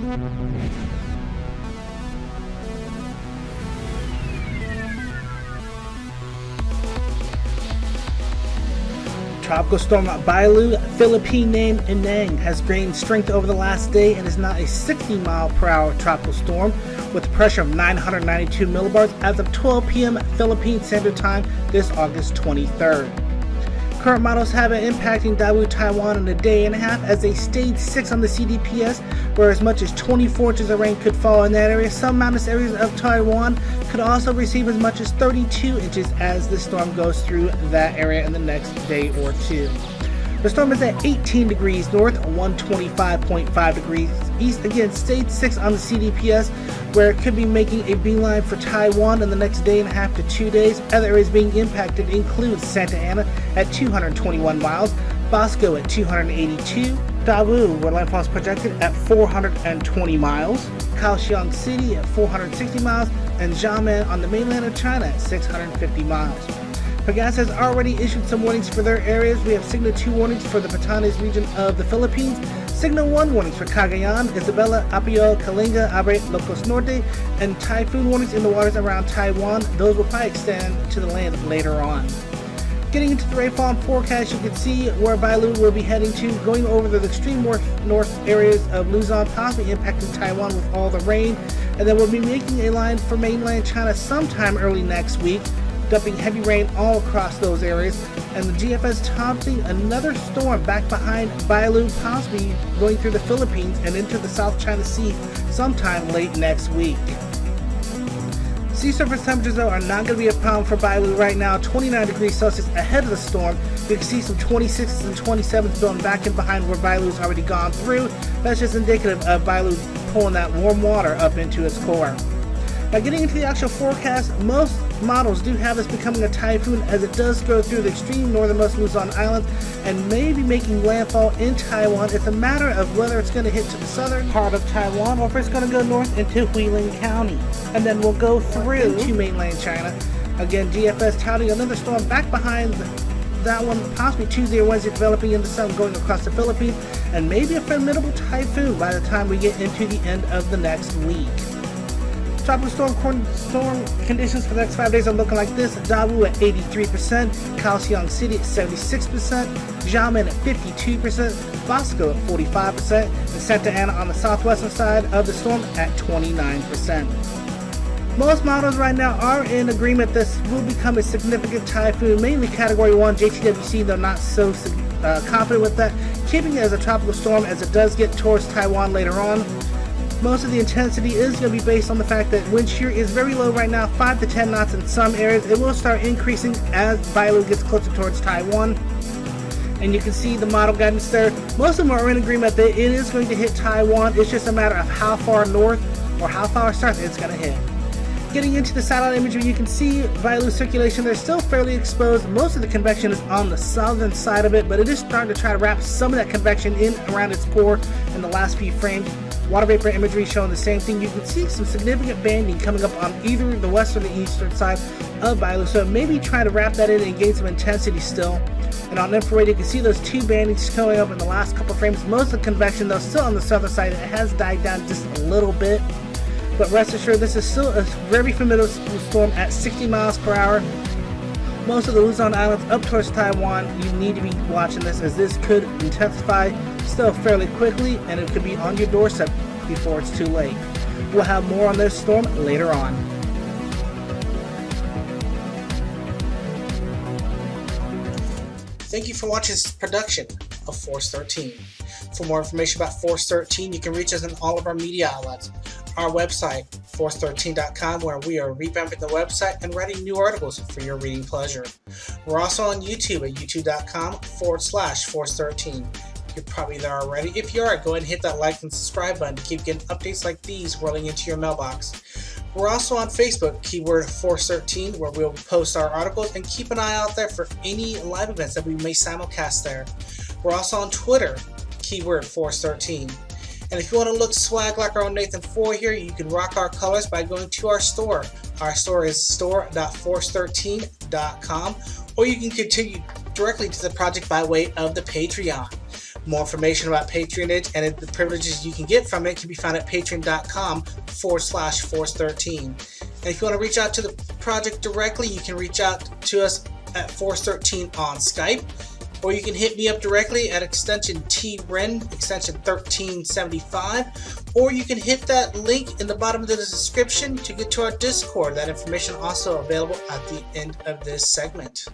Tropical storm Bailu, Philippine name Ineng, has gained strength over the last day and is now a 60-mile-per-hour tropical storm with a pressure of 992 millibars as of 12 p.m. Philippine Standard Time this August 23rd. Current models have it impacting Daewoo, Taiwan in a day and a half as a stage 6 on the CDPS, where as much as 24 inches of rain could fall in that area. Some mountainous areas of Taiwan could also receive as much as 32 inches as the storm goes through that area in the next day or two. The storm is at 18 degrees north, 125.5 degrees east. Again, stage 6 on the CDPS, where it could be making a beeline for Taiwan in the next day and a half to 2 days. Other areas being impacted include Santa Ana at 221 miles, Bosco at 282, Daewoo, where landfall is projected at 420 miles, Kaohsiung City at 460 miles, and Xiamen on the mainland of China at 650 miles. PAGASA has already issued some warnings for their areas. We have Signal 2 warnings for the Batanes region of the Philippines, Signal 1 warnings for Cagayan, Isabela, Apayao, Kalinga, Abra, Llocos, Notre, and Typhoon Warnings in the waters around Taiwan. Those will probably extend to the land later on. Getting into the rainfall forecast, you can see where Bailu will be heading to, going over the extreme north areas of Luzon, possibly impacting Taiwan with all the rain, and then we'll be making a line for mainland China sometime early next week, dumping heavy rain all across those areas, and the GFS topping another storm back behind Bailu, possibly going through the Philippines and into the South China Sea sometime late next week. Sea surface temperatures, though, are not going to be a problem for Bailu right now. 29 degrees Celsius ahead of the storm. You can see some 26s and 27s building back in behind where Bailu's already gone through. That's just indicative of Bailu pulling that warm water up into its core. Now, getting into the actual forecast, most models do have this becoming a typhoon as it does go through the extreme northernmost Luzon Islands and may be making landfall in Taiwan. It's a matter of whether it's going to hit to the southern part of Taiwan or if it's going to go north into Huilin County. And then we'll go through to mainland China. Again, GFS touting another storm back behind that one, possibly Tuesday or Wednesday, developing into something going across the Philippines, and maybe a formidable typhoon by the time we get into the end of the next week. Tropical storm conditions for the next 5 days are looking like this. Daewoo at 83%, Kaohsiung City at 76%, Xiamen at 52%, Bosco at 45%, and Santa Ana on the southwestern side of the storm at 29%. Most models right now are in agreement this will become a significant typhoon, mainly Category 1 JTWC, though not so confident with that, keeping it as a tropical storm as it does get towards Taiwan later on. Most of the intensity is going to be based on the fact that wind shear is very low right now, 5 to 10 knots in some areas. It will start increasing as Bailu gets closer towards Taiwan. And you can see the model guidance there. Most of them are in agreement that it is going to hit Taiwan. It's just a matter of how far north or how far south it's going to hit. Getting into the satellite imagery, you can see Bailu circulation. They're still fairly exposed. Most of the convection is on the southern side of it, but it is starting to try to wrap some of that convection in around its core in the last few frames. Water vapor imagery showing the same thing. You can see some significant banding coming up on either the west or the eastern side of Bailu, so maybe try to wrap that in and gain some intensity still. And on infrared, you can see those two bandings showing up in the last couple frames. Most of the convection, though, still on the southern side. It has died down just a little bit. But rest assured, this is still a very formidable storm at 60 miles per hour. Most of the Luzon Islands up towards Taiwan, you need to be watching this as this could intensify still fairly quickly and it could be on your doorstep before it's too late. We'll have more on this storm later on. Thank you for watching this production of Force 13. For more information about Force 13, you can reach us on all of our media outlets. Our website, force13.com, where we are revamping the website and writing new articles for your reading pleasure. We're also on YouTube at youtube.com/force13. You're probably there already. If you are, go ahead and hit that like and subscribe button to keep getting updates like these rolling into your mailbox. We're also on Facebook, keyword Force13, where we'll post our articles, and keep an eye out there for any live events that we may simulcast there. We're also on Twitter, keyword Force13. And if you want to look swag like our own Nathan Foy here, you can rock our colors by going to our store. Our store is store.force13.com, or you can continue directly to the project by way of the Patreon. More information about patronage and the privileges you can get from it can be found at patreon.com/Force13. And if you want to reach out to the project directly, you can reach out to us at Force13 on Skype, or you can hit me up directly at extension TREN, extension 1375, or you can hit that link in the bottom of the description to get to our Discord. That information also available at the end of this segment.